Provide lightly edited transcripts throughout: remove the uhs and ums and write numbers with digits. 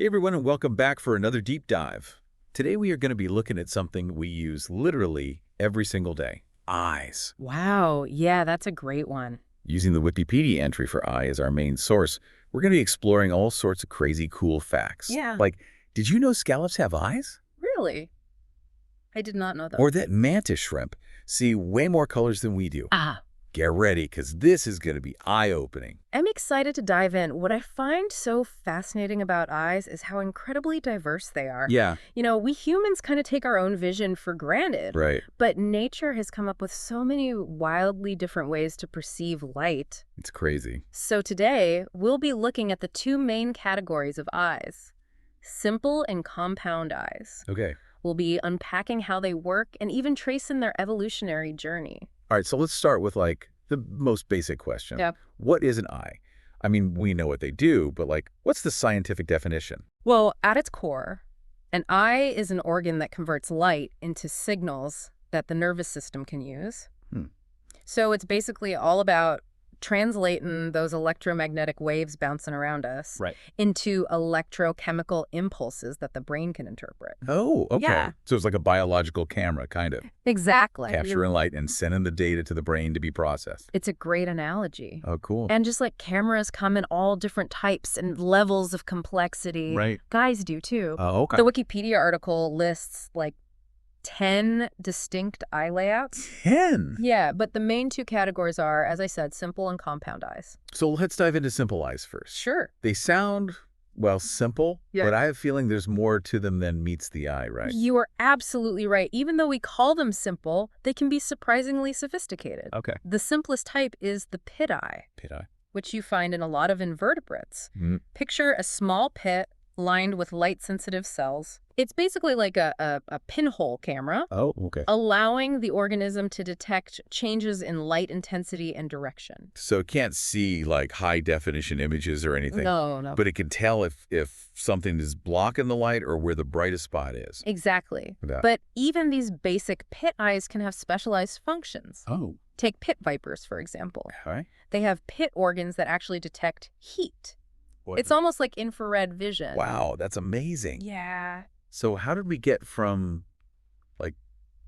Hey everyone, and welcome back for another deep dive. Today we are going to be looking at something we use literally every single day. Eyes. Wow, yeah, that's a great one. Using the Wikipedia entry for eye as our main source, we're going to be exploring all sorts of crazy cool facts. Yeah. Like, did you know scallops have eyes? Really? I did not know that. Or that mantis shrimp see way more colors than we do? Get ready, because this is going to be eye-opening. I'm excited to dive in. What I find so fascinating about eyes is how incredibly diverse they are. Yeah. You know, we humans kind of take our own vision for granted. Right. But nature has come up with so many wildly different ways to perceive light. It's crazy. So today, we'll be looking at the two main categories of eyes: simple and compound eyes. Okay. We'll be unpacking how they work and even tracing their evolutionary journey. All right, so let's start with, the most basic question. Yep. What is an eye? I mean, we know what they do, but, what's the scientific definition? Well, at its core, an eye is an organ that converts light into signals that the nervous system can use. So it's basically all about translating those electromagnetic waves bouncing around us into electrochemical impulses that the brain can interpret. Oh, okay. Yeah. So it's like a biological camera, kind of. Exactly. Capturing light and sending the data to the brain to be processed. It's a great analogy. Oh, cool. And just like cameras come in all different types and levels of complexity, Right. guys do too. Oh, okay. The Wikipedia article lists 10 distinct eye layouts. 10? Yeah, but the main two categories are, as I said, simple and compound eyes. So let's dive into simple eyes first. Sure. They sound, simple, Yeah. but I have a feeling there's more to them than meets the eye, right? You are absolutely right. Even though we call them simple, they can be surprisingly sophisticated. Okay. The simplest type is the pit eye, Pit eye. which you find in a lot of invertebrates. Mm. Picture a small pit lined with light-sensitive cells. It's basically like a pinhole camera, Oh, okay. allowing the organism to detect changes in light intensity and direction. So it can't see, high-definition images or anything. No. But it can tell if something is blocking the light or where the brightest spot is. Exactly. Yeah. But even these basic pit eyes can have specialized functions. Oh. Take pit vipers, for example. All right. They have pit organs that actually detect heat. What? It's almost like infrared vision. Wow, that's amazing. Yeah. So how did we get from,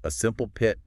a simple pit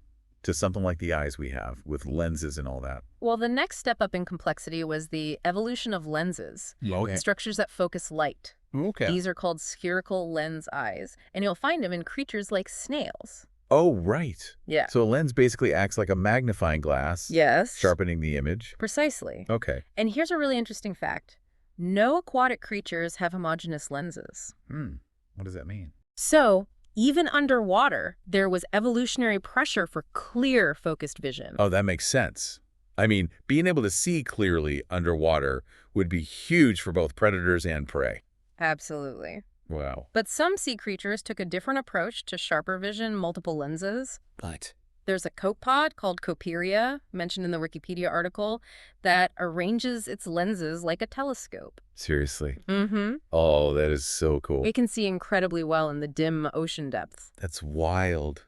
to something like the eyes we have with lenses and all that? Well, the next step up in complexity was the evolution of lenses, Okay. structures that focus light. Okay. These are called spherical lens eyes, and you'll find them in creatures like snails. Oh, right. Yeah. So a lens basically acts like a magnifying glass, Yes. sharpening the image. Precisely. Okay. And here's a really interesting fact. No aquatic creatures have homogeneous lenses. What does that mean? So, even underwater, there was evolutionary pressure for clear, focused vision. Oh, that makes sense. I mean, being able to see clearly underwater would be huge for both predators and prey. Absolutely. Wow. But some sea creatures took a different approach to sharper vision, multiple lenses. But There's a copepod called Coperia, mentioned in the Wikipedia article, that arranges its lenses like a telescope. seriously. Mm-hmm. Oh, that is so cool. It can see incredibly well in the dim ocean depths. That's wild.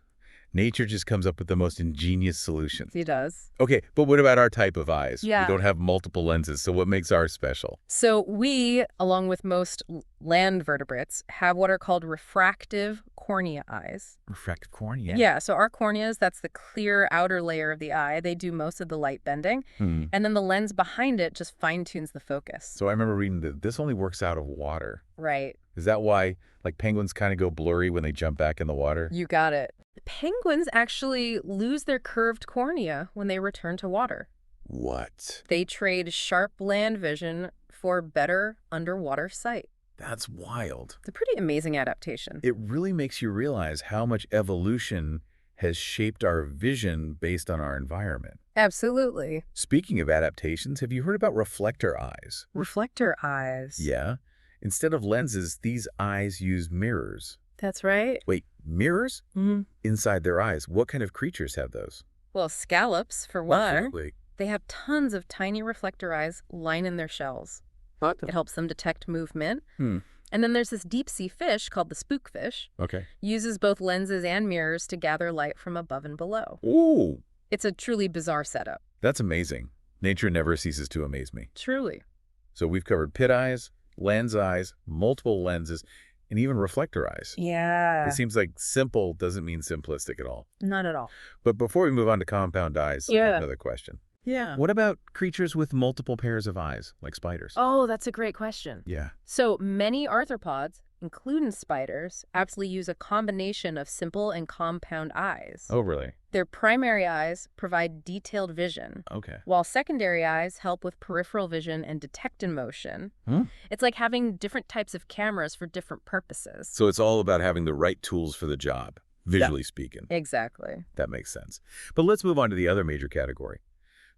Nature just comes up with the most ingenious solutions. It does. Okay, but what about our type of eyes? Yeah. We don't have multiple lenses, so what makes ours special? So we, along with most land vertebrates, have what are called refractive cornea eyes. Refractive cornea? Yeah, so our corneas, that's the clear outer layer of the eye. They do most of the light bending. And then the lens behind it just fine-tunes the focus. So I remember reading that this only works out of water. Right. Is that why, penguins kind of go blurry when they jump back in the water? You got it. Penguins actually lose their curved cornea when they return to water. What? They trade sharp land vision for better underwater sight. That's wild. It's a pretty amazing adaptation. It really makes you realize how much evolution has shaped our vision based on our environment. Absolutely. Speaking of adaptations, have you heard about reflector eyes? Reflector eyes. Yeah. Instead of lenses, these eyes use mirrors. That's right. Wait, mirrors? Mm-hmm. Inside their eyes. What kind of creatures have those? Well, scallops, for one. Absolutely. They have tons of tiny reflector eyes lining their shells. It helps them detect movement. And then there's this deep-sea fish called the spookfish. Okay. Uses both lenses and mirrors to gather light from above and below. Ooh, It's a truly bizarre setup. that's amazing. Nature never ceases to amaze me. Truly. So we've covered pit eyes, Lens eyes, multiple lenses, and even reflector eyes. Yeah. It seems like simple doesn't mean simplistic at all. Not at all. But before we move on to compound eyes, I have another question. Yeah. What about creatures with multiple pairs of eyes, like spiders? Oh, that's a great question. Yeah. So many arthropods, including spiders, actually use a combination of simple and compound eyes. Oh, really? Their primary eyes provide detailed vision, Okay. while secondary eyes help with peripheral vision and detect in motion. It's like having different types of cameras for different purposes. So it's all about having the right tools for the job, visually speaking. Exactly. That makes sense. But let's move on to the other major category.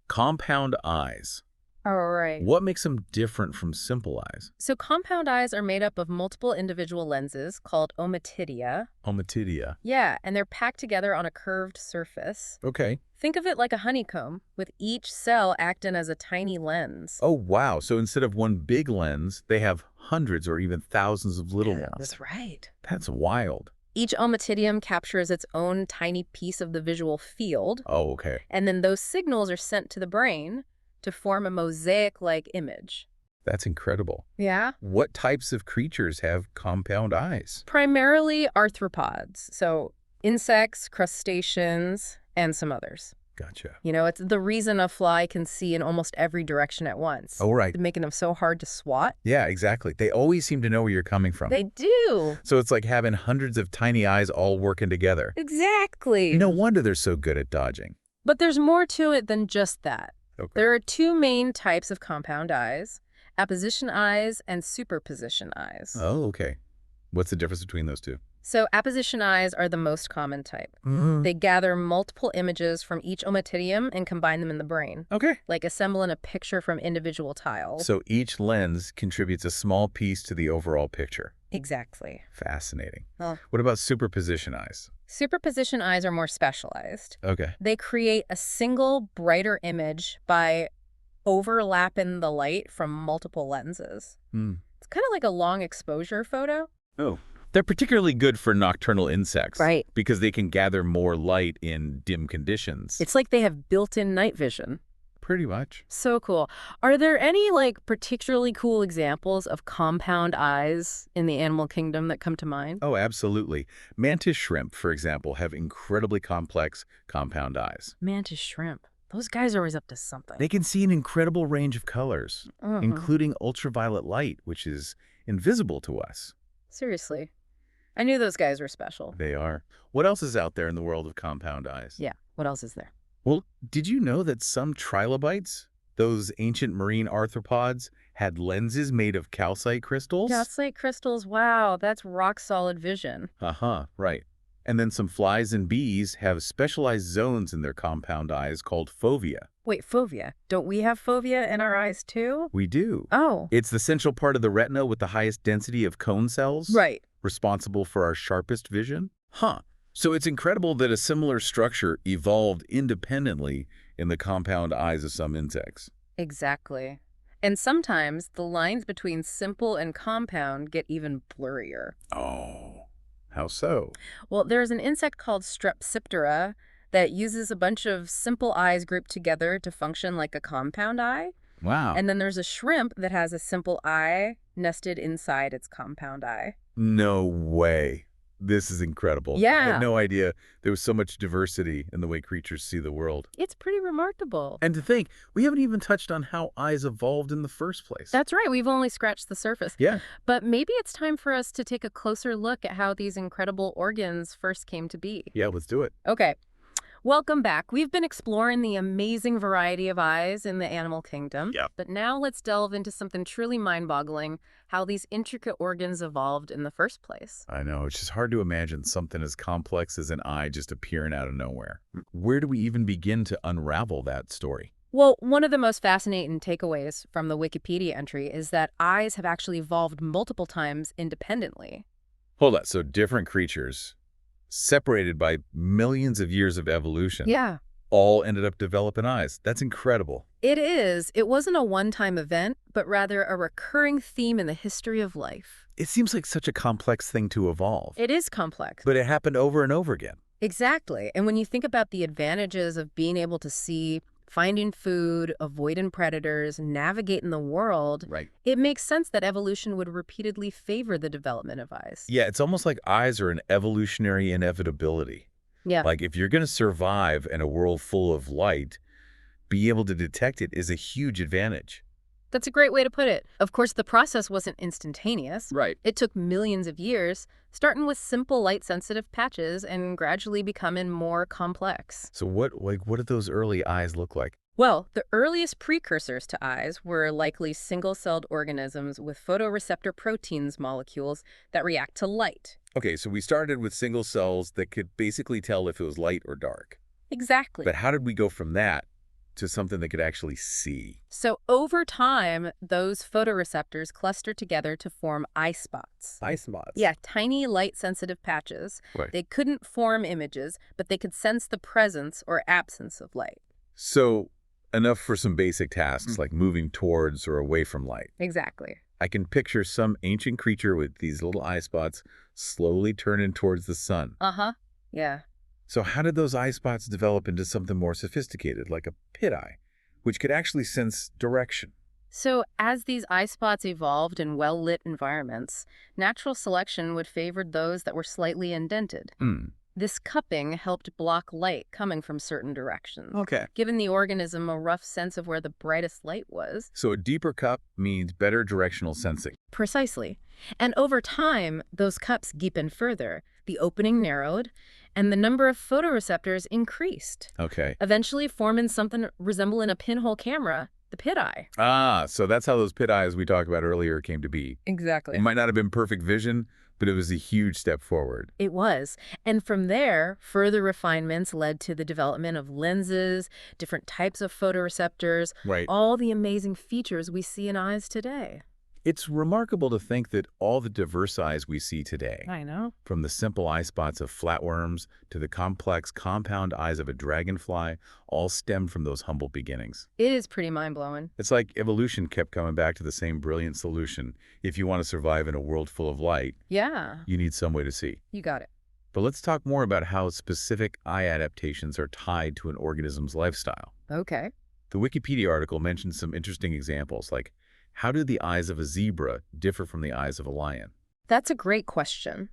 Compound eyes. All right. What makes them different from simple eyes? So compound eyes are made up of multiple individual lenses called ommatidia. Ommatidia. Yeah, and they're packed together on a curved surface. Okay. Think of it like a honeycomb, with each cell acting as a tiny lens. Oh, wow. So instead of one big lens, they have hundreds or even thousands of little ones. That's right. That's wild. Each ommatidium captures its own tiny piece of the visual field. Oh, okay. And then those signals are sent to the brain to form a mosaic-like image. That's incredible. Yeah? What types of creatures have compound eyes? Primarily arthropods, so insects, crustaceans, and some others. Gotcha. You know, it's the reason a fly can see in almost every direction at once. Oh, right. Making them so hard to swat. Yeah, exactly. They always seem to know where you're coming from. They do. So it's like having hundreds of tiny eyes all working together. Exactly. No wonder they're so good at dodging. But there's more to it than just that. Okay. There are two main types of compound eyes, apposition eyes and superposition eyes. Oh, okay. What's the difference between those two? So apposition eyes are the most common type. They gather multiple images from each ommatidium and combine them in the brain, Okay. like assembling a picture from individual tiles. So each lens contributes a small piece to the overall picture. Exactly. Fascinating. Oh. What about superposition eyes? Superposition eyes are more specialized. Okay. They create a single, brighter image by overlapping the light from multiple lenses. It's kind of like a long exposure photo. Oh. They're particularly good for nocturnal insects. Right. Because they can gather more light in dim conditions. It's like they have built-in night vision. Pretty much. So cool. Are there any, particularly cool examples of compound eyes in the animal kingdom that come to mind? Oh, absolutely. Mantis shrimp, for example, have incredibly complex compound eyes. Mantis shrimp. Those guys are always up to something. They can see an incredible range of colors, including ultraviolet light, which is invisible to us. Seriously. I knew those guys were special. They are. What else is out there in the world of compound eyes? Yeah. What else is there? Well, did you know that some trilobites, those ancient marine arthropods, had lenses made of calcite crystals? Calcite crystals. Wow, that's rock-solid vision. Right. And then some flies and bees have specialized zones in their compound eyes called fovea. Wait, fovea. Don't we have fovea in our eyes, too? We do. Oh. It's the central part of the retina with the highest density of cone cells. Right. Responsible for our sharpest vision. So it's incredible that a similar structure evolved independently in the compound eyes of some insects. Exactly. And sometimes the lines between simple and compound get even blurrier. Oh, how so? Well, there's an insect called Strepsiptera that uses a bunch of simple eyes grouped together to function like a compound eye. Wow. And then there's a shrimp that has a simple eye nested inside its compound eye. No way. This is incredible. Yeah. I had no idea there was so much diversity in the way creatures see the world. It's pretty remarkable. And to think, we haven't even touched on how eyes evolved in the first place. That's right. We've only scratched the surface. Yeah. But maybe it's time for us to take a closer look at how these incredible organs first came to be. Yeah, let's do it. Okay. Welcome back. We've been exploring the amazing variety of eyes in the animal kingdom. Yeah. But now let's delve into something truly mind-boggling, how these intricate organs evolved in the first place. I know. It's just hard to imagine something as complex as an eye just appearing out of nowhere. Where do we even begin to unravel that story? Well, one of the most fascinating takeaways from the Wikipedia entry is that eyes have actually evolved multiple times independently. Hold on. So different creatures, separated by millions of years of evolution, Yeah. all ended up developing eyes. That's incredible. It is. It wasn't a one-time event, but rather a recurring theme in the history of life. It seems like such a complex thing to evolve. It is complex. But it happened over and over again. Exactly. And when you think about the advantages of being able to see Finding food, avoiding predators, navigating the world. Right. It makes sense that evolution would repeatedly favor the development of eyes. Yeah, it's almost like eyes are an evolutionary inevitability. Yeah. Like if you're going to survive in a world full of light, be able to detect it is a huge advantage. That's a great way to put it. Of course, the process wasn't instantaneous. Right. It took millions of years, starting with simple light-sensitive patches and gradually becoming more complex. So what did those early eyes look like? Well, the earliest precursors to eyes were likely single-celled organisms with photoreceptor proteins molecules that react to light. Okay, so we started with single cells that could basically tell if it was light or dark. Exactly. But how did we go from that to something that could actually see? So over time, those photoreceptors cluster together to form eye spots. Eye spots? Yeah, tiny light-sensitive patches. Right. They couldn't form images, but they could sense the presence or absence of light. So enough for some basic tasks like moving towards or away from light. Exactly. I can picture some ancient creature with these little eye spots slowly turning towards the sun. Uh-huh. Yeah. So how did those eye spots develop into something more sophisticated, like a pit eye, which could actually sense direction? So as these eye spots evolved in well-lit environments, natural selection would favor those that were slightly indented. This cupping helped block light coming from certain directions, Okay. giving the organism a rough sense of where the brightest light was. So a deeper cup means better directional sensing. Precisely. And over time, those cups deepened further, the opening narrowed, and the number of photoreceptors increased, Okay. eventually forming something resembling a pinhole camera, the pit eye. Ah, so that's how those pit eyes we talked about earlier came to be. Exactly. It might not have been perfect vision, but it was a huge step forward. It was. And from there, further refinements led to the development of lenses, different types of photoreceptors, Right. all the amazing features we see in eyes today. It's remarkable to think that all the diverse eyes we see today, I know. from the simple eye spots of flatworms to the complex compound eyes of a dragonfly, all stem from those humble beginnings. It is pretty mind-blowing. It's like evolution kept coming back to the same brilliant solution. If you want to survive in a world full of light, Yeah, you need some way to see. you got it. But let's talk more about how specific eye adaptations are tied to an organism's lifestyle. Okay. The Wikipedia article mentions some interesting examples, like how do the eyes of a zebra differ from the eyes of a lion? That's a great question.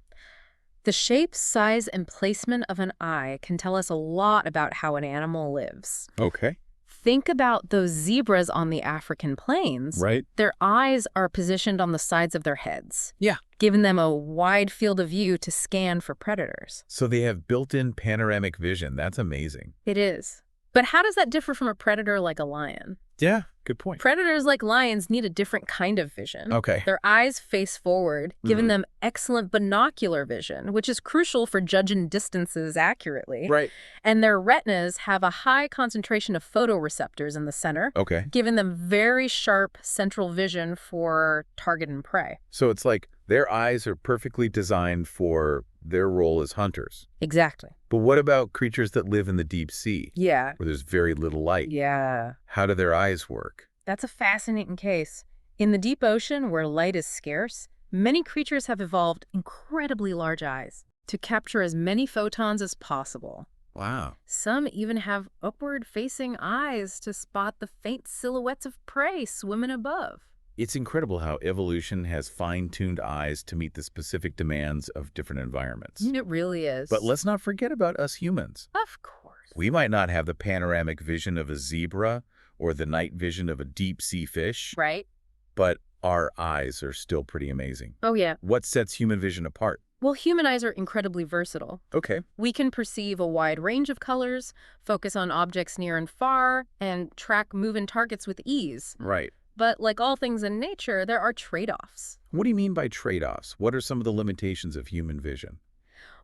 The shape, size, and placement of an eye can tell us a lot about how an animal lives. Okay. Think about those zebras on the African plains. Right. Their eyes are positioned on the sides of their heads. Yeah. Giving them a wide field of view to scan for predators. So they have built-in panoramic vision. That's amazing. It is. But how does that differ from a predator like a lion? Yeah, good point. Predators like lions need a different kind of vision. Okay. Their eyes face forward, giving them excellent binocular vision, which is crucial for judging distances accurately. Right. And their retinas have a high concentration of photoreceptors in the center, Okay. giving them very sharp central vision for target and prey. So it's like their eyes are perfectly designed for their role as hunters. Exactly. But what about creatures that live in the deep sea, Yeah. where there's very little light? Yeah. How do their eyes work? That's a fascinating case. In the deep ocean, where light is scarce, many creatures have evolved incredibly large eyes to capture as many photons as possible. Wow. Some even have upward-facing eyes to spot the faint silhouettes of prey swimming above. It's incredible how evolution has fine-tuned eyes to meet the specific demands of different environments. It really is. But let's not forget about us humans. Of course. We might not have the panoramic vision of a zebra or the night vision of a deep-sea fish, Right? but our eyes are still pretty amazing. Oh, yeah. What sets human vision apart? Well, human eyes are incredibly versatile. Okay. We can perceive a wide range of colors, focus on objects near and far, and track moving targets with ease. Right. But like all things in nature, there are trade-offs. What do you mean by trade-offs? What are some of the limitations of human vision?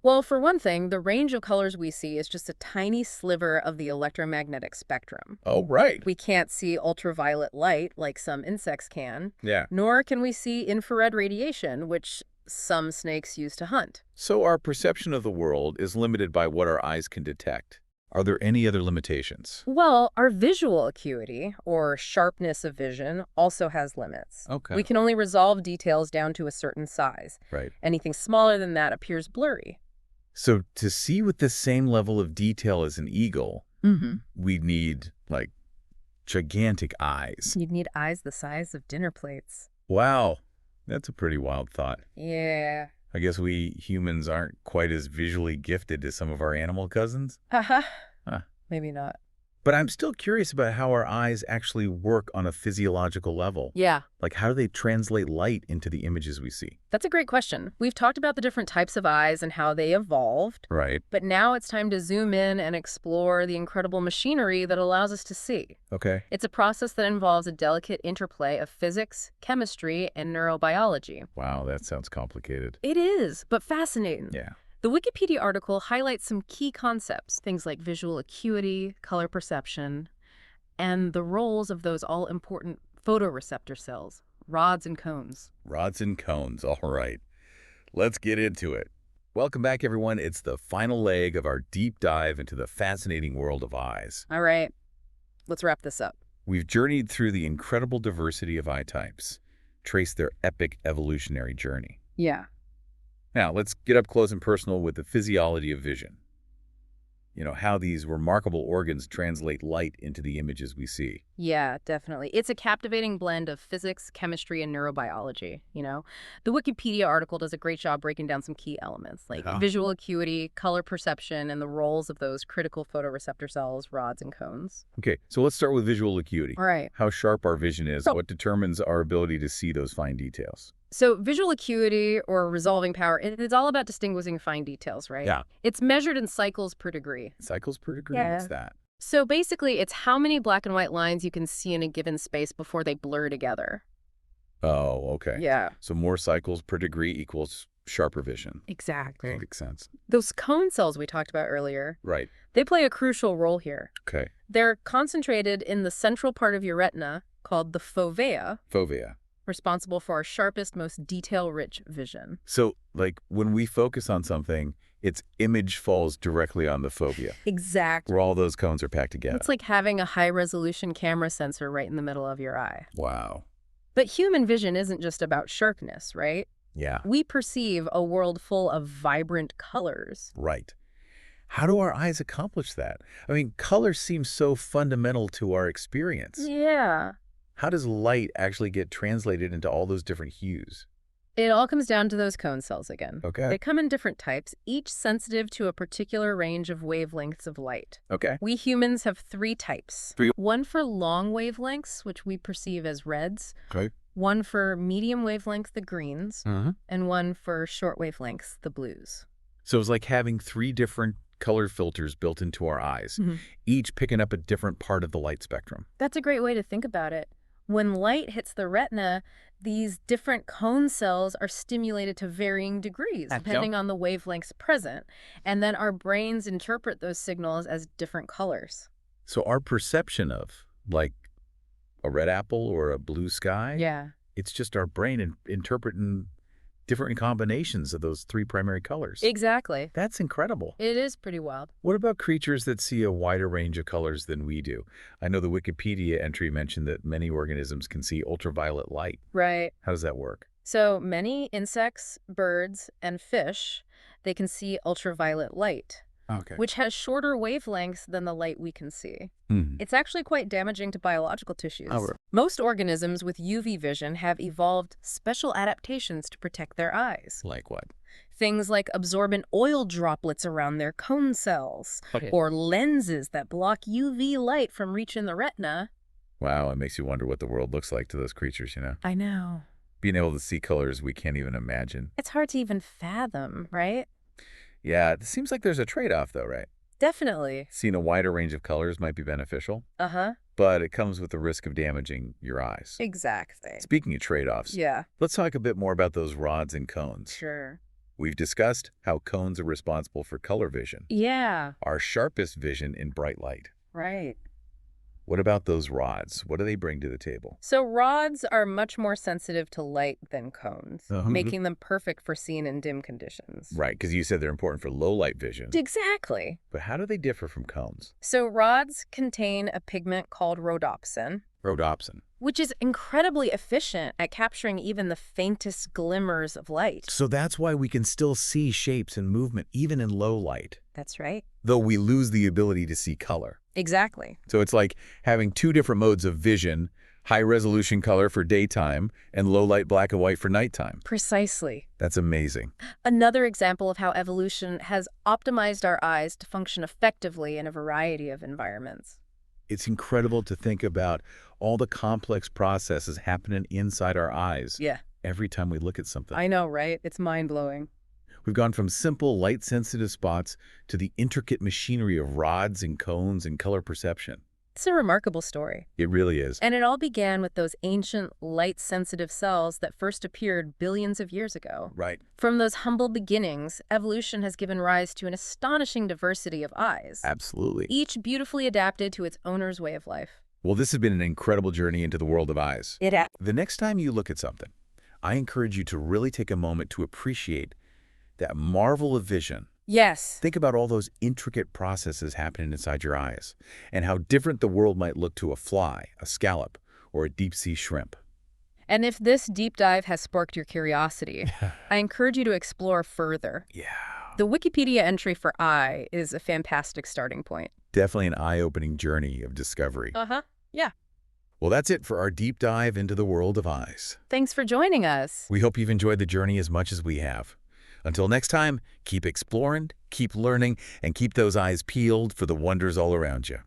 Well, for one thing, the range of colors we see is just a tiny sliver of the electromagnetic spectrum. Oh, right. We can't see ultraviolet light like some insects can, Yeah. nor can we see infrared radiation, which some snakes use to hunt. So our perception of the world is limited by what our eyes can detect. Are there any other limitations? Well, our visual acuity, or sharpness of vision, also has limits. Okay. We can only resolve details down to a certain size. Right. Anything smaller than that appears blurry. So to see with the same level of detail as an eagle, we need, like, gigantic eyes. You'd need eyes the size of dinner plates. Wow, that's a pretty wild thought. Yeah. I guess we humans aren't quite as visually gifted as some of our animal cousins. Haha. Huh. Maybe not. But I'm still curious about how our eyes actually work on a physiological level. Yeah. Like, how do they translate light into the images we see? That's a great question. We've talked about the different types of eyes and how they evolved. Right. But now it's time to zoom in and explore the incredible machinery that allows us to see. Okay. It's a process that involves a delicate interplay of physics, chemistry, and neurobiology. Wow, that sounds complicated. It is, but fascinating. Yeah. The Wikipedia article highlights some key concepts, things like visual acuity, color perception, and the roles of those all-important photoreceptor cells, rods and cones. Rods and cones, all right. Let's get into it. Welcome back, everyone. It's the final leg of our deep dive into the fascinating world of eyes. All right, let's wrap this up. We've journeyed through the incredible diversity of eye types, traced their epic evolutionary journey. Yeah. Now, let's get up close and personal with the physiology of vision. You know, how these remarkable organs translate light into the images we see. Yeah, definitely. It's a captivating blend of physics, chemistry, and neurobiology, you know? The Wikipedia article does a great job breaking down some key elements, like visual acuity, color perception, and the roles of those critical photoreceptor cells, rods and cones. Okay, so let's start with visual acuity. All right. How sharp our vision is, what determines our ability to see those fine details. So visual acuity, or resolving power, it's all about distinguishing fine details, right? Yeah. It's measured in cycles per degree. Cycles per degree? Yeah. What's that? So basically, it's how many black and white lines you can see in a given space before they blur together. Oh, okay. Yeah. So more cycles per degree equals sharper vision. Exactly. Makes sense. Those cone cells we talked about earlier, Right. they play a crucial role here. Okay. They're concentrated in the central part of your retina, called the fovea, Fovea. responsible for our sharpest, most detail-rich vision. So, like, when we focus on something, its image falls directly on the fovea, Exactly. where all those cones are packed together. It's like having a high-resolution camera sensor right in the middle of your eye. Wow. But human vision isn't just about sharpness, right? Yeah. We perceive a world full of vibrant colors. Right. How do our eyes accomplish that? I mean, color seems so fundamental to our experience. Yeah. How does light actually get translated into all those different hues? It all comes down to those cone cells again. Okay. They come in different types, each sensitive to a particular range of wavelengths of light. Okay. We humans have 3 types. Three. One for long wavelengths, which we perceive as reds. Okay. One for medium wavelength, the greens. Uh-huh. And one for short wavelengths, the blues. So it's like having 3 different color filters built into our eyes, each picking up a different part of the light spectrum. That's a great way to think about it. When light hits the retina, these different cone cells are stimulated to varying degrees, depending on the wavelengths present. And then our brains interpret those signals as different colors. So our perception of, like, a red apple or a blue sky, Yeah. it's just our brain interpreting different combinations of those 3 primary colors. Exactly. That's incredible. It is pretty wild. What about creatures that see a wider range of colors than we do? I know the Wikipedia entry mentioned that many organisms can see ultraviolet light. Right. How does that work? So many insects, birds, and fish, they can see ultraviolet light, Okay. which has shorter wavelengths than the light we can see. Hmm. It's actually quite damaging to biological tissues. Oh, really? Most organisms with UV vision have evolved special adaptations to protect their eyes. Like what? Things like absorbent oil droplets around their cone cells, Okay. or lenses that block UV light from reaching the retina. Wow, it makes you wonder what the world looks like to those creatures, you know? I know. Being able to see colors we can't even imagine. It's hard to even fathom, right? Yeah, it seems like there's a trade-off though, right? Definitely. Seeing a wider range of colors might be beneficial, Uh-huh. but it comes with the risk of damaging your eyes. Exactly. Speaking of trade-offs, Yeah, let's talk a bit more about those rods and cones. sure. We've discussed how cones are responsible for color vision, Yeah, our sharpest vision in bright light. right. What about those rods? What do they bring to the table? So rods are much more sensitive to light than cones, making them perfect for seeing in dim conditions. Right, because you said they're important for low light vision. Exactly. But how do they differ from cones? So rods contain a pigment called rhodopsin. Rhodopsin. which is incredibly efficient at capturing even the faintest glimmers of light. So that's why we can still see shapes and movement even in low light, That's right. though we lose the ability to see color. Exactly. So it's like having two different modes of vision, high-resolution color for daytime and low-light black and white for nighttime. Precisely. That's amazing. Another example of how evolution has optimized our eyes to function effectively in a variety of environments. It's incredible to think about all the complex processes happening inside our eyes Yeah. every time we look at something. I know, right? It's mind-blowing. We've gone from simple light-sensitive spots to the intricate machinery of rods and cones and color perception. It's a remarkable story. It really is. And it all began with those ancient light-sensitive cells that first appeared billions of years ago. Right. From those humble beginnings, evolution has given rise to an astonishing diversity of eyes, Absolutely. each beautifully adapted to its owner's way of life. Well, this has been an incredible journey into the world of eyes. It has. The next time you look at something, I encourage you to really take a moment to appreciate that marvel of vision. Yes. Think about all those intricate processes happening inside your eyes and how different the world might look to a fly, a scallop, or a deep-sea shrimp. And if this deep dive has sparked your curiosity, I encourage you to explore further. Yeah. The Wikipedia entry for eye is a fantastic starting point. Definitely an eye-opening journey of discovery. Uh-huh. Yeah. Well, that's it for our deep dive into the world of eyes. Thanks for joining us. We hope you've enjoyed the journey as much as we have. Until next time, keep exploring, keep learning, and keep those eyes peeled for the wonders all around you.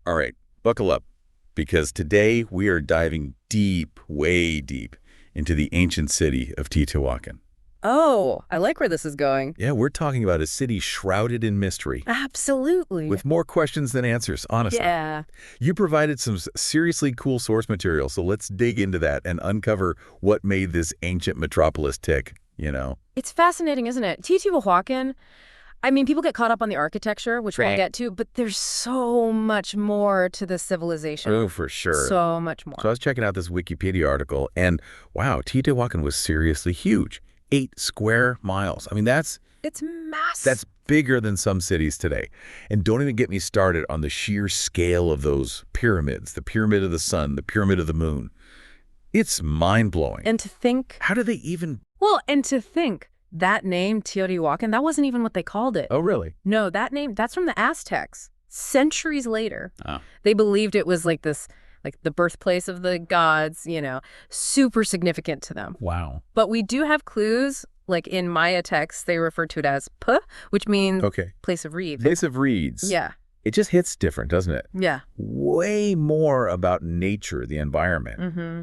All right, buckle up, because today we are diving deep, way deep, into the ancient city of Teotihuacán. Oh, I like where this is going. Yeah, we're talking about a city shrouded in mystery, Absolutely. with more questions than answers, honestly. Yeah. You provided some seriously cool source material, so let's dig into that and uncover what made this ancient metropolis tick, you know? It's fascinating, isn't it? Teotihuacán, I mean, people get caught up on the architecture, which we'll Right. get to, but there's so much more to the civilization. Oh, for sure. So much more. So I was checking out this Wikipedia article, and wow, Teotihuacán was seriously huge. 8 square miles. I mean, that's It's massive. That's bigger than some cities today. And don't even get me started on the sheer scale of those pyramids, the Pyramid of the Sun, the Pyramid of the Moon. It's mind-blowing. And to think, How do they even... that name, Teotihuacan, that wasn't even what they called it. Oh, really? No, that name, that's from the Aztecs. Centuries later, Oh. they believed it was like this, like the birthplace of the gods, you know, super significant to them. Wow. But we do have clues, like in Maya texts, they refer to it as P, which means Okay. place of reeds. Place of reeds. Yeah, It just hits different, doesn't it? yeah. Way more about nature, the environment. Mm-hmm.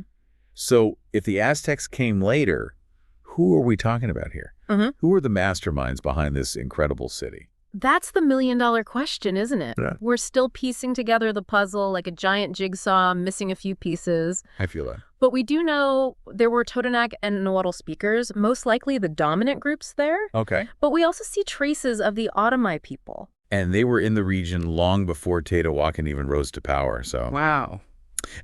So if the Aztecs came later, who are we talking about here? Mm-hmm. Who are the masterminds behind this incredible city? That's the million-dollar question, isn't it? Yeah. We're still piecing together the puzzle like a giant jigsaw, missing a few pieces. I feel that. But we do know there were Totonac and Nahuatl speakers, most likely the dominant groups there. Okay. But we also see traces of the Otomai people. And they were in the region long before Teotihuacan even rose to power. So, Wow.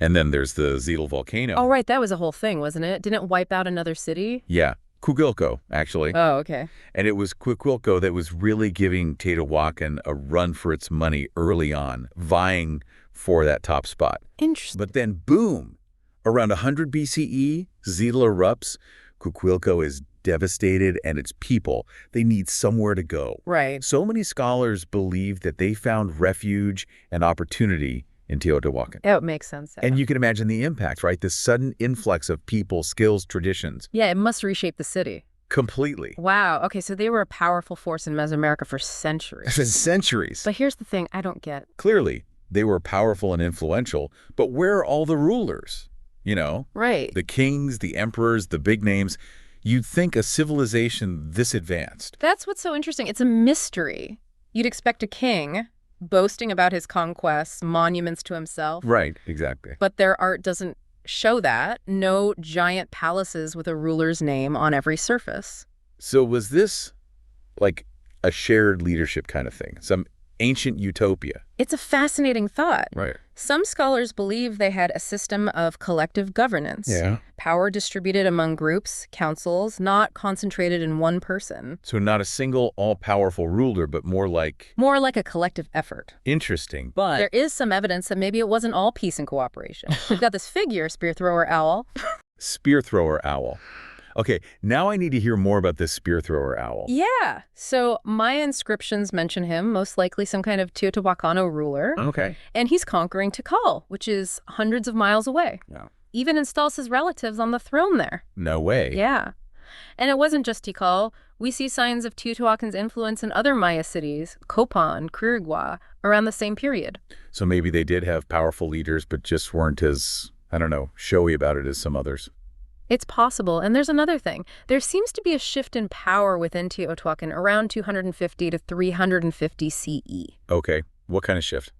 And then there's the Zedel volcano. Oh, right. That was a whole thing, wasn't it? Didn't it wipe out another city? Yeah. Cuquilco, actually. Oh, okay. And it was Cuquilco that was really giving Teotihuacan a run for its money early on, vying for that top spot. Interesting. But then, boom, around 100 BCE, Zedel erupts. Cuquilco is devastated, and its people, they need somewhere to go. Right. So many scholars believe that they found refuge and opportunity in Teotihuacan. Oh, it makes sense. And you can imagine the impact, right? This sudden influx of people, skills, traditions. Yeah, it must reshape the city. Completely. Wow. Okay, so they were a powerful force in Mesoamerica for centuries. For centuries. But here's the thing I don't get. Clearly, they were powerful and influential, but where are all the rulers? You know, Right. the kings, the emperors, the big names. You'd think a civilization this advanced. That's what's so interesting. It's a mystery. You'd expect a king boasting about his conquests, monuments to himself. Right, exactly. But their art doesn't show that. No giant palaces with a ruler's name on every surface. So was this like a shared leadership kind of thing? Some ancient utopia. It's a fascinating thought. Right. Some scholars believe they had a system of collective governance. Yeah. Power distributed among groups, councils, not concentrated in one person. So not a single all-powerful ruler, but more like... More like a collective effort. Interesting, but... There is some evidence that maybe it wasn't all peace and cooperation. We've got this figure, spear thrower owl. Spear thrower owl. Okay, now I need to hear more about this spear thrower owl. Yeah. So Maya inscriptions mention him, most likely some kind of Teotihuacano ruler. Okay. And he's conquering Tikal, which is hundreds of miles away. Yeah. Even installs his relatives on the throne there. No way. Yeah. And it wasn't just Tikal. We see signs of Teotihuacan's influence in other Maya cities, Copan, Quirigua, around the same period. So maybe they did have powerful leaders, but just weren't as, I don't know, showy about it as some others. It's possible. And there's another thing. There seems to be a shift in power within Teotihuacan around 250 to 350 CE. Okay. What kind of shift?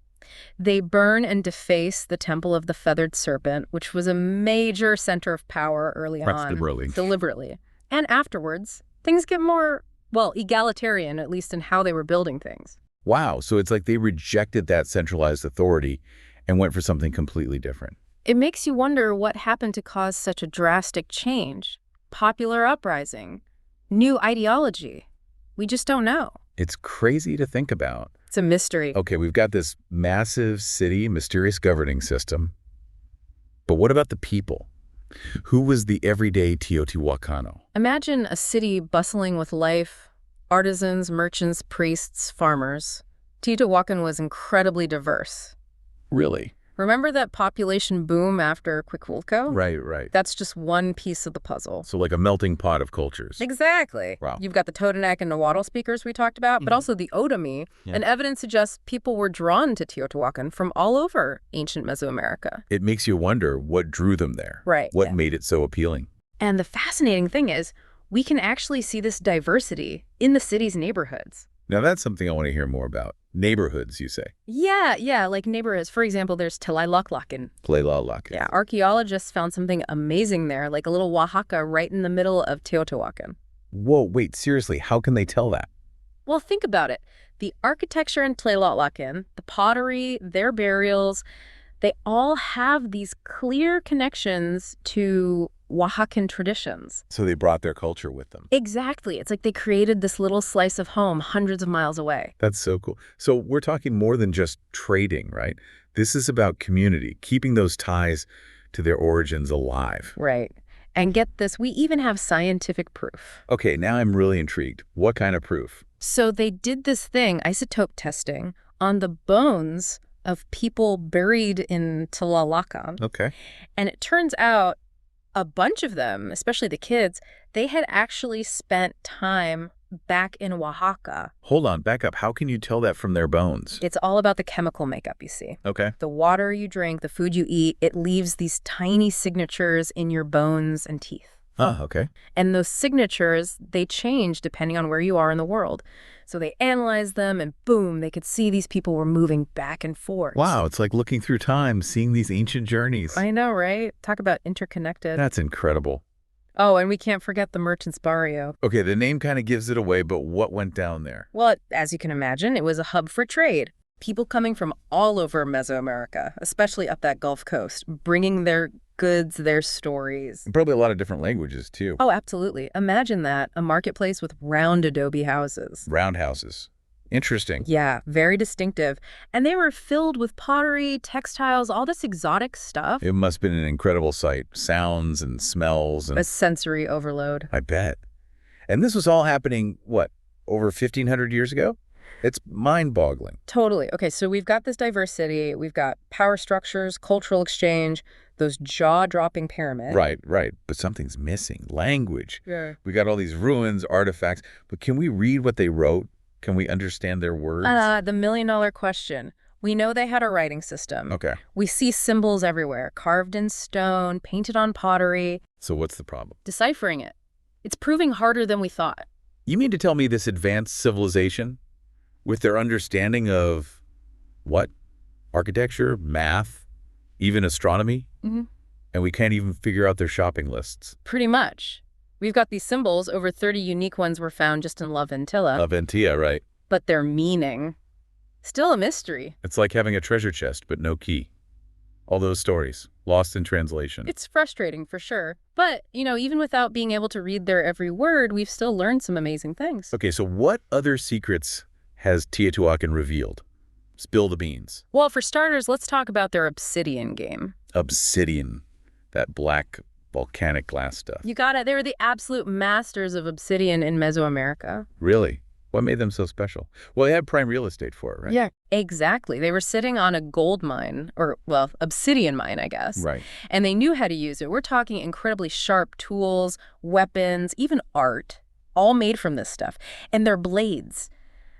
They burn and deface the Temple of the Feathered Serpent, which was a major center of power early on. Deliberately. And afterwards, things get more, well, egalitarian, at least in how they were building things. Wow. So it's like they rejected that centralized authority and went for something completely different. It makes you wonder what happened to cause such a drastic change. Popular uprising, new ideology. We just don't know. It's crazy to think about. It's a mystery. Okay, we've got this massive city, mysterious governing system. But what about the people? Who was the everyday Teotihuacano? Imagine a city bustling with life, artisans, merchants, priests, farmers. Teotihuacan was incredibly diverse. Really? Remember that population boom after Cuicuilco? Right. That's just one piece of the puzzle. So like a melting pot of cultures. Exactly. Wow. You've got the Totonac and Nahuatl speakers we talked about, but also the Otomi. Yeah. And evidence suggests people were drawn to Teotihuacan from all over ancient Mesoamerica. It makes you wonder what drew them there. Right. What made it so appealing? And the fascinating thing is, we can actually see this diversity in the city's neighborhoods. Now that's something I want to hear more about. Neighborhoods, you say? Yeah, like neighborhoods. For example, there's Tlailoclacan. Tlailoclacan. Yeah, archaeologists found something amazing there, like a little Oaxaca right in the middle of Teotihuacan. Whoa, wait, seriously, how can they tell that? Well, think about it. The architecture in Tlailoclacan, the pottery, their burials, they all have these clear connections to Oaxacan traditions. So they brought their culture with them. Exactly. It's like they created this little slice of home hundreds of miles away. That's so cool. So we're talking more than just trading, right? This is about community, keeping those ties to their origins alive. Right. And get this, we even have scientific proof. Okay, now I'm really intrigued. What kind of proof? So they did this thing, isotope testing, on the bones of people buried in Tlailoclacan. Okay. And it turns out a bunch of them, especially the kids, they had actually spent time back in Oaxaca. Hold on, back up. How can you tell that from their bones? It's all about the chemical makeup, you see. Okay. The water you drink, the food you eat, it leaves these tiny signatures in your bones and teeth. Ah, okay. And those signatures, they change depending on where you are in the world. So they analyzed them and boom, they could see these people were moving back and forth. Wow, it's like looking through time, seeing these ancient journeys. I know, right? Talk about interconnected. That's incredible. Oh, and we can't forget the merchant's barrio. Okay, the name kind of gives it away, but what went down there? Well, as you can imagine, it was a hub for trade. People coming from all over Mesoamerica, especially up that Gulf Coast, bringing their goods, their stories. And probably a lot of different languages, too. Oh, absolutely. Imagine that, a marketplace with round adobe houses. Round houses. Interesting. Yeah, very distinctive. And they were filled with pottery, textiles, all this exotic stuff. It must have been an incredible sight. Sounds and smells. And a sensory overload. I bet. And this was all happening, what, over 1,500 years ago? It's mind-boggling. Totally. Okay, so we've got this diversity. We've got power structures, cultural exchange, those jaw-dropping pyramids. Right. But something's missing. Language. Yeah. We got all these ruins, artifacts. But can we read what they wrote? Can we understand their words? The million-dollar question. We know they had a writing system. Okay. We see symbols everywhere, carved in stone, painted on pottery. So what's the problem? Deciphering it. It's proving harder than we thought. You mean to tell me this advanced civilization, with their understanding of what? Architecture, math, even astronomy? Mm-hmm. And we can't even figure out their shopping lists? Pretty much. We've got these symbols. Over 30 unique ones were found just in La Ventilla. La Ventilla, right. But their meaning, Still a mystery. It's like having a treasure chest, but no key. All those stories, lost in translation. It's frustrating for sure. But, even without being able to read their every word, we've still learned some amazing things. Okay, so what other secrets has Teotihuacan revealed? Spill the beans. Well, for starters, let's talk about their obsidian game. Obsidian, that black volcanic glass stuff. You got it. They were the absolute masters of obsidian in Mesoamerica. Really? What made them so special? Well, they had prime real estate for it, right? Yeah, exactly. They were sitting on a gold mine, or, well, obsidian mine, I guess. Right. And they knew how to use it. We're talking incredibly sharp tools, weapons, even art, all made from this stuff. And their blades,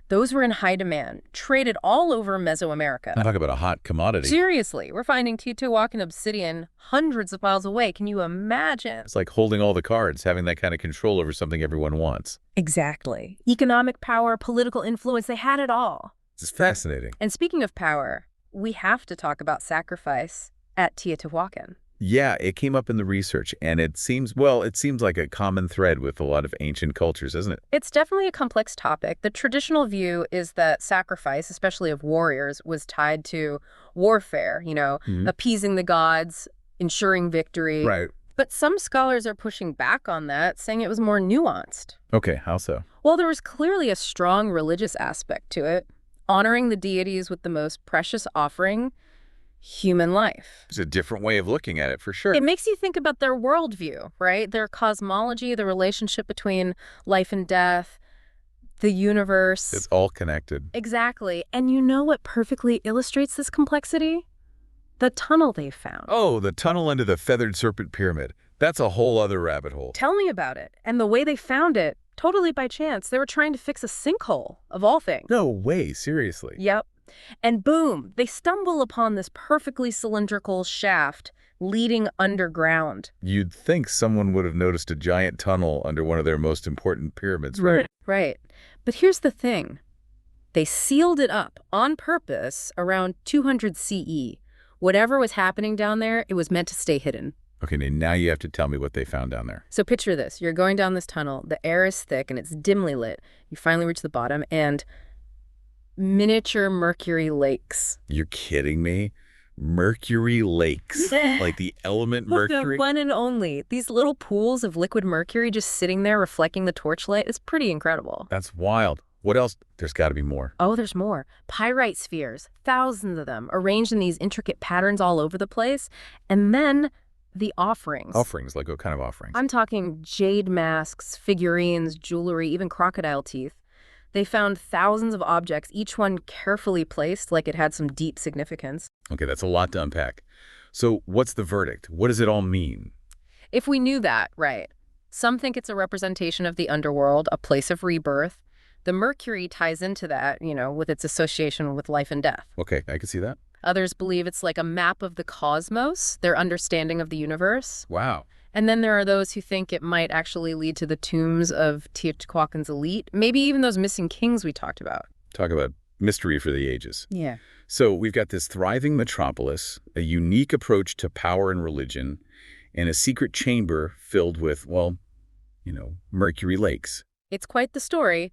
those were in high demand, traded all over Mesoamerica. Talk about a hot commodity. Seriously, we're finding Teotihuacan obsidian hundreds of miles away. Can you imagine? It's like holding all the cards, having that kind of control over something everyone wants. Exactly. Economic power, political influence, they had it all. It's fascinating. And speaking of power, we have to talk about sacrifice at Teotihuacan. Yeah, it came up in the research, and it seems like a common thread with a lot of ancient cultures, isn't it? It's definitely a complex topic. The traditional view is that sacrifice, especially of warriors, was tied to warfare, appeasing the gods, ensuring victory. Right. But some scholars are pushing back on that, saying it was more nuanced. Okay, how so? Well, there was clearly a strong religious aspect to it, honoring the deities with the most precious offering, human life. It's a different way of looking at it, for sure. It makes you think about their worldview, right? Their cosmology, the relationship between life and death, the universe. It's all connected. Exactly. And you know what perfectly illustrates this complexity? The tunnel they found. Oh, the tunnel under the Feathered Serpent Pyramid. That's a whole other rabbit hole. Tell me about it. And the way they found it, totally by chance. They were trying to fix a sinkhole, of all things. No way, seriously. Yep. And boom, they stumble upon this perfectly cylindrical shaft leading underground. You'd think someone would have noticed a giant tunnel under one of their most important pyramids. Right. But here's the thing. They sealed it up on purpose around 200 CE. Whatever was happening down there, it was meant to stay hidden. Okay, now you have to tell me what they found down there. So picture this. You're going down this tunnel. The air is thick and it's dimly lit. You finally reach the bottom and miniature mercury lakes. You're kidding me? Mercury lakes. Like the element mercury? The one and only. These little pools of liquid mercury just sitting there reflecting the torchlight is pretty incredible. That's wild. What else? There's got to be more. Oh, there's more. Pyrite spheres, thousands of them, arranged in these intricate patterns all over the place. And then the offerings. Offerings? Like what kind of offerings? I'm talking jade masks, figurines, jewelry, even crocodile teeth. They found thousands of objects, each one carefully placed like it had some deep significance. Okay, that's a lot to unpack. So what's the verdict? What does it all mean? If we knew that, right. Some think it's a representation of the underworld, a place of rebirth. The mercury ties into that, with its association with life and death. Okay, I can see that. Others believe it's like a map of the cosmos, their understanding of the universe. Wow. And then there are those who think it might actually lead to the tombs of Teotihuacan's elite, maybe even those missing kings we talked about. Talk about mystery for the ages. Yeah. So we've got this thriving metropolis, a unique approach to power and religion, and a secret chamber filled with, mercury lakes. It's quite the story.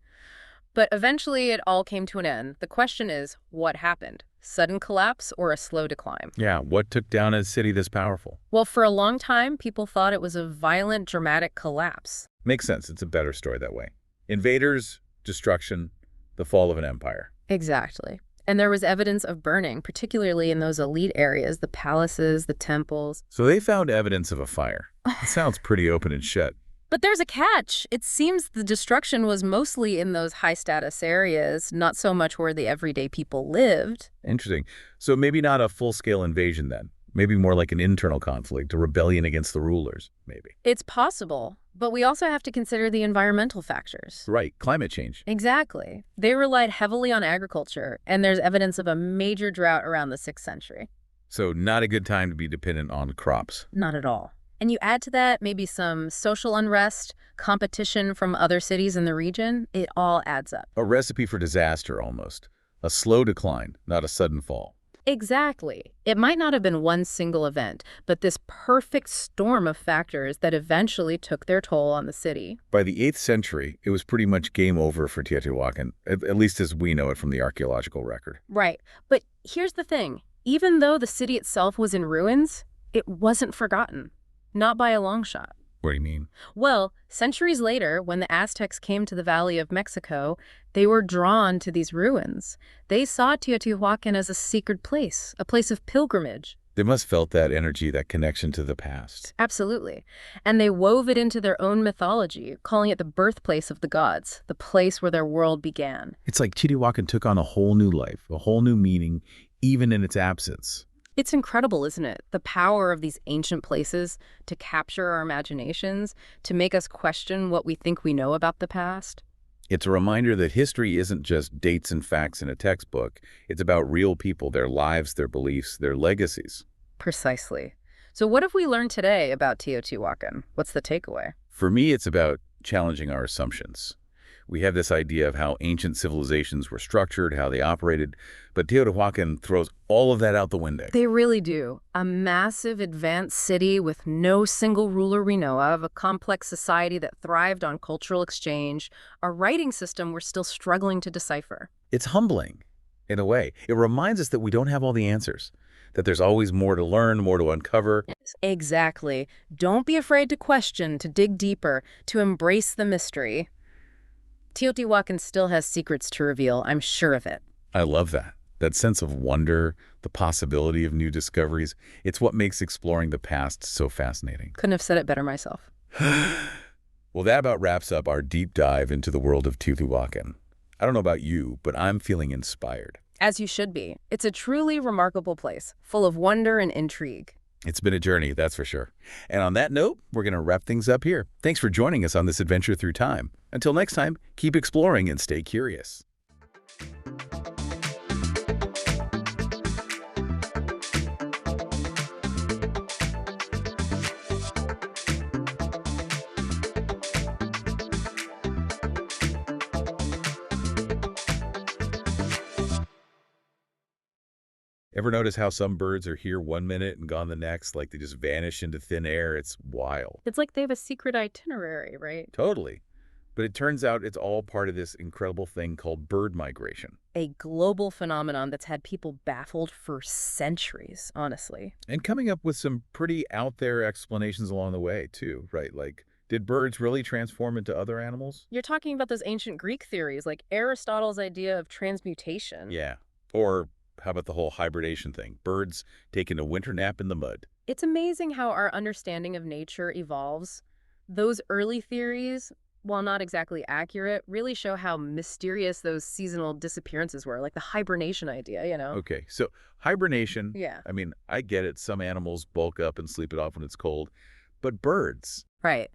But eventually it all came to an end. The question is, what happened? Sudden collapse or a slow decline? Yeah, what took down a city this powerful? Well, for a long time, people thought it was a violent, dramatic collapse. Makes sense. It's a better story that way. Invaders, destruction, the fall of an empire. Exactly. And there was evidence of burning, particularly in those elite areas, the palaces, the temples. So they found evidence of a fire. It sounds pretty open and shut. But there's a catch. It seems the destruction was mostly in those high-status areas, not so much where the everyday people lived. Interesting. So maybe not a full-scale invasion then. Maybe more like an internal conflict, a rebellion against the rulers, maybe. It's possible, but we also have to consider the environmental factors. Right, climate change. Exactly. They relied heavily on agriculture, and there's evidence of a major drought around the 6th century. So not a good time to be dependent on crops. Not at all. And you add to that maybe some social unrest, competition from other cities in the region, it all adds up. A recipe for disaster, almost. A slow decline, not a sudden fall. Exactly. It might not have been one single event, but this perfect storm of factors that eventually took their toll on the city. By the 8th century, it was pretty much game over for Teotihuacan, at least as we know it from the archaeological record. Right. But here's the thing. Even though the city itself was in ruins, it wasn't forgotten. Not by a long shot. What do you mean? Well, centuries later, when the Aztecs came to the Valley of Mexico, they were drawn to these ruins. They saw Teotihuacan as a sacred place, a place of pilgrimage. They must have felt that energy, that connection to the past. Absolutely. And they wove it into their own mythology, calling it the birthplace of the gods, the place where their world began. It's like Teotihuacan took on a whole new life, a whole new meaning, even in its absence. It's incredible, isn't it? The power of these ancient places to capture our imaginations, to make us question what we think we know about the past. It's a reminder that history isn't just dates and facts in a textbook. It's about real people, their lives, their beliefs, their legacies. Precisely. So what have we learned today about Teotihuacan? What's the takeaway? For me, it's about challenging our assumptions. We have this idea of how ancient civilizations were structured, how they operated, but Teotihuacan throws all of that out the window. They really do. A massive, advanced city with no single ruler we know of, a complex society that thrived on cultural exchange, a writing system we're still struggling to decipher. It's humbling, in a way. It reminds us that we don't have all the answers, that there's always more to learn, more to uncover. Exactly. Don't be afraid to question, to dig deeper, to embrace the mystery. Teotihuacan still has secrets to reveal, I'm sure of it. I love that. That sense of wonder, the possibility of new discoveries. It's what makes exploring the past so fascinating. Couldn't have said it better myself. Well, that about wraps up our deep dive into the world of Teotihuacan. I don't know about you, but I'm feeling inspired. As you should be. It's a truly remarkable place, full of wonder and intrigue. It's been a journey, that's for sure. And on that note, we're going to wrap things up here. Thanks for joining us on this adventure through time. Until next time, keep exploring and stay curious. Ever notice how some birds are here one minute and gone the next, like they just vanish into thin air? It's wild. It's like they have a secret itinerary, right? Totally. But it turns out it's all part of this incredible thing called bird migration. A global phenomenon that's had people baffled for centuries, honestly. And coming up with some pretty out there explanations along the way, too, right? Like, did birds really transform into other animals? You're talking about those ancient Greek theories, like Aristotle's idea of transmutation. Yeah. Or how about the whole hibernation thing? Birds taking a winter nap in the mud. It's amazing how our understanding of nature evolves. Those early theories, while not exactly accurate, really show how mysterious those seasonal disappearances were, like the hibernation idea, you know? Okay, so hibernation, Yeah. I mean, I get it. Some animals bulk up and sleep it off when it's cold. But birds, Right.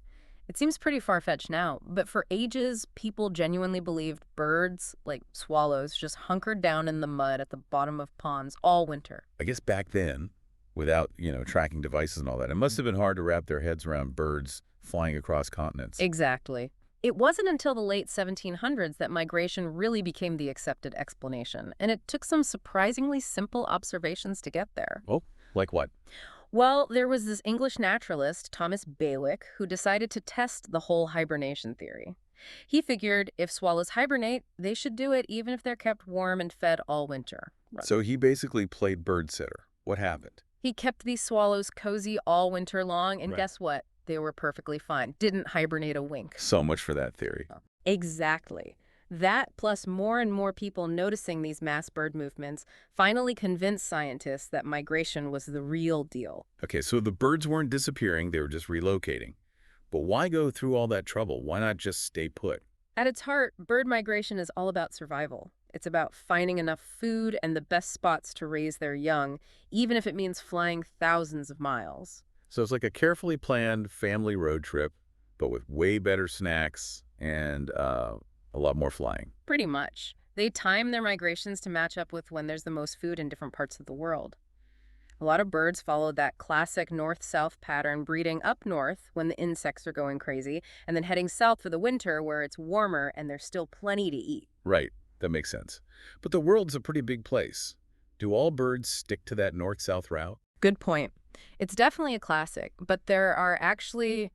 It seems pretty far-fetched now, but for ages, people genuinely believed birds, like swallows, just hunkered down in the mud at the bottom of ponds all winter. I guess back then, without, tracking devices and all that, it must have been hard to wrap their heads around birds flying across continents. Exactly. It wasn't until the late 1700s that migration really became the accepted explanation, and it took some surprisingly simple observations to get there. Oh, like what? Well, there was this English naturalist, Thomas Bailwick, who decided to test the whole hibernation theory. He figured if swallows hibernate, they should do it even if they're kept warm and fed all winter. So he basically played bird sitter. What happened? He kept these swallows cozy all winter long, and Right. guess what? They were perfectly fine. Didn't hibernate a wink. So much for that theory. Exactly. That, plus more and more people noticing these mass bird movements, finally convinced scientists that migration was the real deal. Okay, so the birds weren't disappearing, they were just relocating. But why go through all that trouble? Why not just stay put? At its heart, bird migration is all about survival. It's about finding enough food and the best spots to raise their young, even if it means flying thousands of miles. So it's like a carefully planned family road trip, but with way better snacks and a lot more flying. Pretty much. They time their migrations to match up with when there's the most food in different parts of the world. A lot of birds follow that classic north-south pattern, breeding up north when the insects are going crazy, and then heading south for the winter where it's warmer and there's still plenty to eat. Right, that makes sense. But the world's a pretty big place. Do all birds stick to that north-south route? Good point. It's definitely a classic, but there are actually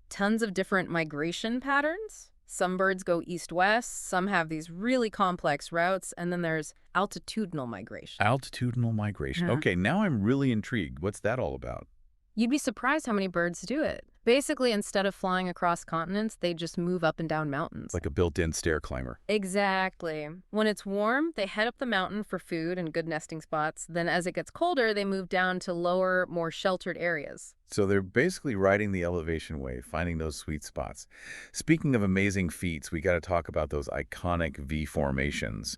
tons of different migration patterns. Some birds go east-west, some have these really complex routes, and then there's altitudinal migration. Altitudinal migration. Yeah. Okay, now I'm really intrigued. What's that all about? You'd be surprised how many birds do it. Basically, instead of flying across continents, they just move up and down mountains. Like a built-in stair climber. Exactly. When it's warm, they head up the mountain for food and good nesting spots. Then as it gets colder, they move down to lower, more sheltered areas. So they're basically riding the elevation wave, finding those sweet spots. Speaking of amazing feats, we got to talk about those iconic V formations.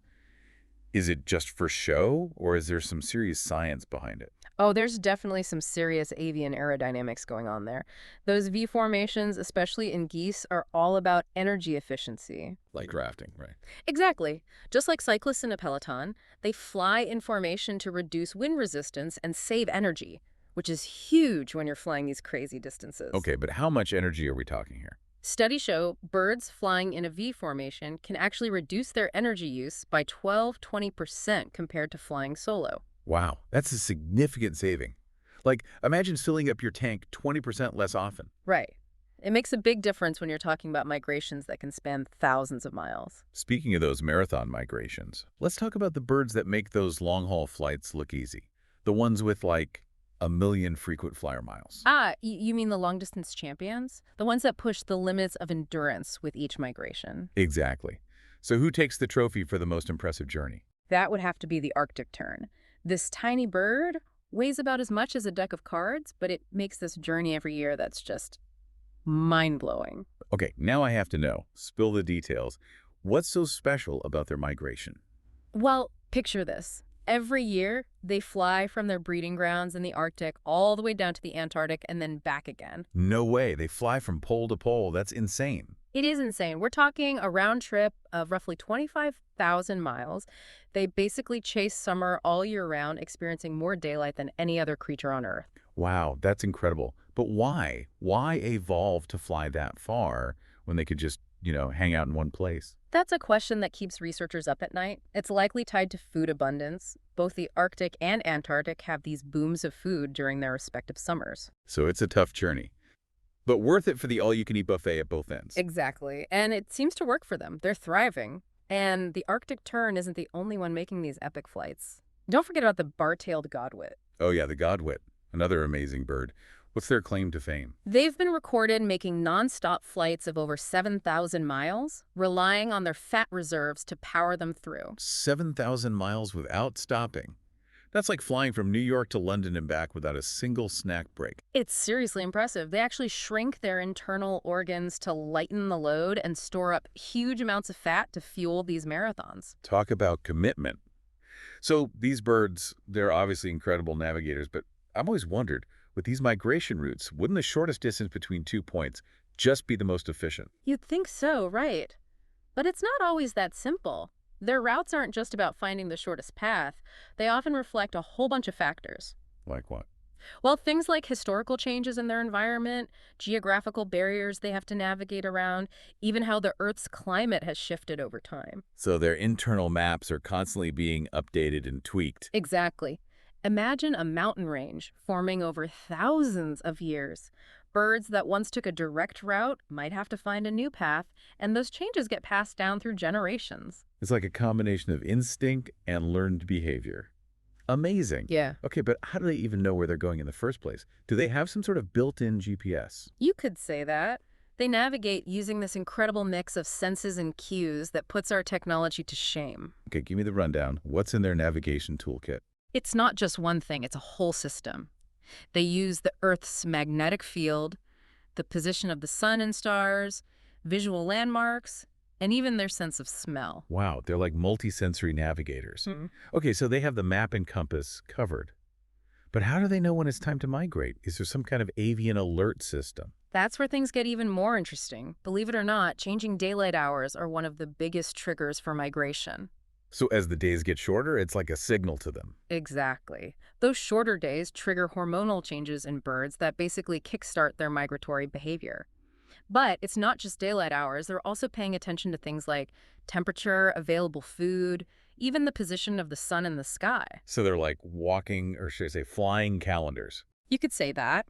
Is it just for show, or is there some serious science behind it? Oh, there's definitely some serious avian aerodynamics going on there. Those V formations, especially in geese, are all about energy efficiency. Like rafting, right? Exactly. Just like cyclists in a peloton, they fly in formation to reduce wind resistance and save energy, which is huge when you're flying these crazy distances. Okay, but how much energy are we talking here? Studies show birds flying in a V formation can actually reduce their energy use by 12–20% compared to flying solo. Wow, that's a significant saving. Like, imagine filling up your tank 20% less often. Right. It makes a big difference when you're talking about migrations that can span thousands of miles. Speaking of those marathon migrations, let's talk about the birds that make those long-haul flights look easy. The ones with, like, 1 million frequent flyer miles. You mean the long-distance champions? The ones that push the limits of endurance with each migration. Exactly. So who takes the trophy for the most impressive journey? That would have to be the Arctic tern. This tiny bird weighs about as much as a deck of cards, but it makes this journey every year that's just mind-blowing. Okay, now I have to know. Spill the details. What's so special about their migration? Well, picture this. Every year, they fly from their breeding grounds in the Arctic all the way down to the Antarctic and then back again. No way. They fly from pole to pole. That's insane. It is insane. We're talking a round trip of roughly 25,000 miles. They basically chase summer all year round, experiencing more daylight than any other creature on Earth. Wow, that's incredible. But why? Why evolve to fly that far when they could just, hang out in one place? That's a question that keeps researchers up at night. It's likely tied to food abundance. Both the Arctic and Antarctic have these booms of food during their respective summers. So it's a tough journey. But worth it for the all-you-can-eat buffet at both ends. Exactly. And it seems to work for them. They're thriving. And the Arctic tern isn't the only one making these epic flights. Don't forget about the bar-tailed godwit. Oh yeah, the godwit, another amazing bird. What's their claim to fame? They've been recorded making non-stop flights of over 7,000 miles, relying on their fat reserves to power them through. 7,000 miles without stopping. That's like flying from New York to London and back without a single snack break. It's seriously impressive. They actually shrink their internal organs to lighten the load and store up huge amounts of fat to fuel these marathons. Talk about commitment. So these birds, they're obviously incredible navigators, but I've always wondered, with these migration routes, wouldn't the shortest distance between 2 points just be the most efficient? You'd think so, right? But it's not always that simple. Their routes aren't just about finding the shortest path. They often reflect a whole bunch of factors. Like what? Well, things like historical changes in their environment, geographical barriers they have to navigate around, even how the Earth's climate has shifted over time. So their internal maps are constantly being updated and tweaked. Exactly. Imagine a mountain range forming over thousands of years. Birds that once took a direct route might have to find a new path, and those changes get passed down through generations. It's like a combination of instinct and learned behavior. Amazing. Yeah. Okay, but how do they even know where they're going in the first place? Do they have some sort of built-in GPS? You could say that. They navigate using this incredible mix of senses and cues that puts our technology to shame. Okay, give me the rundown. What's in their navigation toolkit? It's not just one thing, it's a whole system. They use the Earth's magnetic field, the position of the sun and stars, visual landmarks, and even their sense of smell. Wow, they're like multisensory navigators. Mm-hmm. Okay, so they have the map and compass covered. But how do they know when it's time to migrate? Is there some kind of avian alert system? That's where things get even more interesting. Believe it or not, changing daylight hours are one of the biggest triggers for migration. So as the days get shorter, it's like a signal to them. Exactly. Those shorter days trigger hormonal changes in birds that basically kickstart their migratory behavior. But it's not just daylight hours. They're also paying attention to things like temperature, available food, even the position of the sun in the sky. So they're like walking, or should I say flying calendars. You could say that.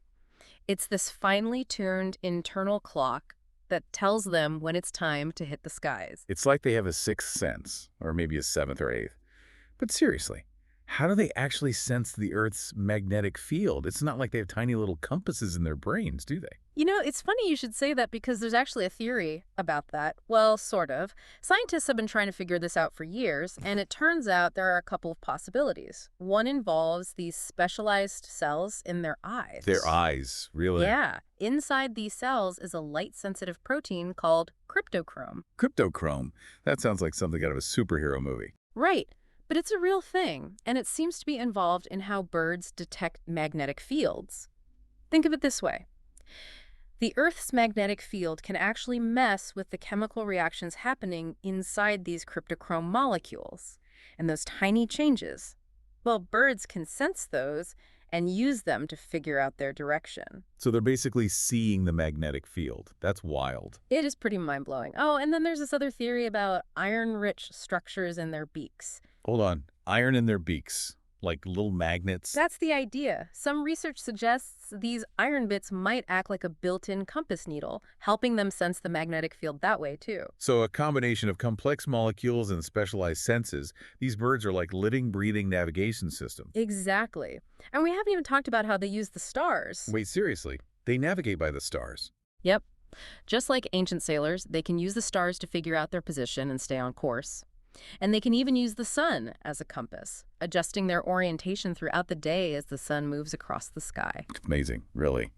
It's this finely tuned internal clock that tells them when it's time to hit the skies. It's like they have a sixth sense, or maybe a seventh or eighth. But seriously, how do they actually sense the Earth's magnetic field? It's not like they have tiny little compasses in their brains, do they? You know, it's funny you should say that because there's actually a theory about that. Well, sort of. Scientists have been trying to figure this out for years, and it turns out there are a couple of possibilities. One involves these specialized cells in their eyes. Their eyes, really? Yeah. Inside these cells is a light-sensitive protein called cryptochrome. Cryptochrome. That sounds like something out of a superhero movie. Right. But it's a real thing, and it seems to be involved in how birds detect magnetic fields. Think of it this way. The Earth's magnetic field can actually mess with the chemical reactions happening inside these cryptochrome molecules. And those tiny changes, well, birds can sense those and use them to figure out their direction. So they're basically seeing the magnetic field. That's wild. It is pretty mind-blowing. Oh, and then there's this other theory about iron-rich structures in their beaks. Hold on. Iron in their beaks, like little magnets. That's the idea. Some research suggests these iron bits might act like a built-in compass needle, helping them sense the magnetic field that way, too. So a combination of complex molecules and specialized senses, these birds are like living, breathing navigation systems. Exactly. And we haven't even talked about how they use the stars. Wait, seriously? They navigate by the stars? Yep. Just like ancient sailors, they can use the stars to figure out their position and stay on course. And they can even use the sun as a compass, adjusting their orientation throughout the day as the sun moves across the sky. Amazing, really.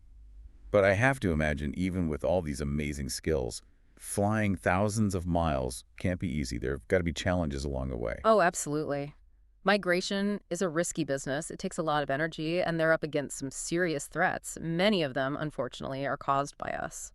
But I have to imagine, even with all these amazing skills, flying thousands of miles can't be easy. There have got to be challenges along the way. Oh, absolutely. Migration is a risky business. It takes a lot of energy, and they're up against some serious threats. Many of them, unfortunately, are caused by us.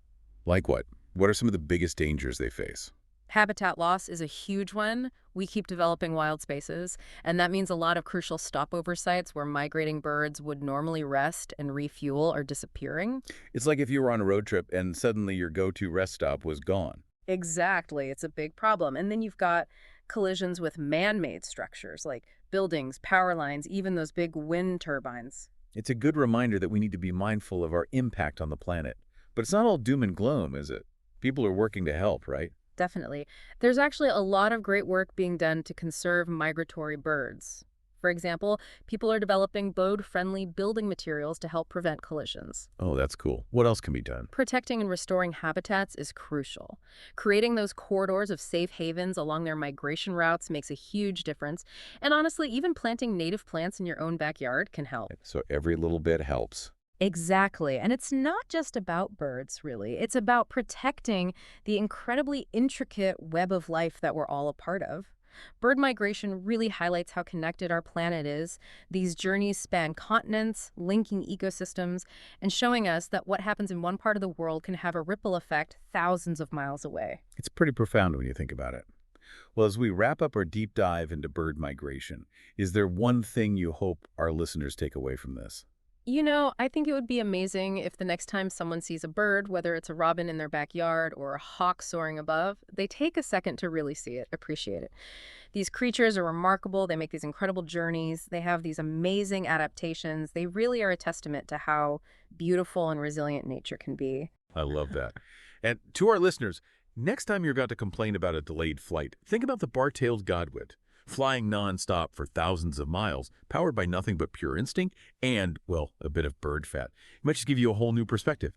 Like what? What are some of the biggest dangers they face? Habitat loss is a huge one. We keep developing wild spaces, and that means a lot of crucial stopover sites where migrating birds would normally rest and refuel are disappearing. It's like if you were on a road trip and suddenly your go-to rest stop was gone. Exactly. It's a big problem. And then you've got collisions with man-made structures like buildings, power lines, even those big wind turbines. It's a good reminder that we need to be mindful of our impact on the planet. But it's not all doom and gloom, is it? People are working to help, right? Definitely. There's actually a lot of great work being done to conserve migratory birds. For example, people are developing bird-friendly building materials to help prevent collisions. Oh, that's cool. What else can be done? Protecting and restoring habitats is crucial. Creating those corridors of safe havens along their migration routes makes a huge difference. And honestly, even planting native plants in your own backyard can help. So every little bit helps. Exactly. And it's not just about birds, really. It's about protecting the incredibly intricate web of life that we're all a part of. Bird migration really highlights how connected our planet is. These journeys span continents, linking ecosystems, and showing us that what happens in one part of the world can have a ripple effect thousands of miles away. It's pretty profound when you think about it. Well, as we wrap up our deep dive into bird migration, is there one thing you hope our listeners take away from this? You know, I think it would be amazing if the next time someone sees a bird, whether it's a robin in their backyard or a hawk soaring above, they take a second to really see it, appreciate it. These creatures are remarkable. They make these incredible journeys. They have these amazing adaptations. They really are a testament to how beautiful and resilient nature can be. I love that. And to our listeners, next time you're about to complain about a delayed flight, think about the bar-tailed godwit, flying non-stop for thousands of miles, powered by nothing but pure instinct and, well, a bit of bird fat. It might just give you a whole new perspective.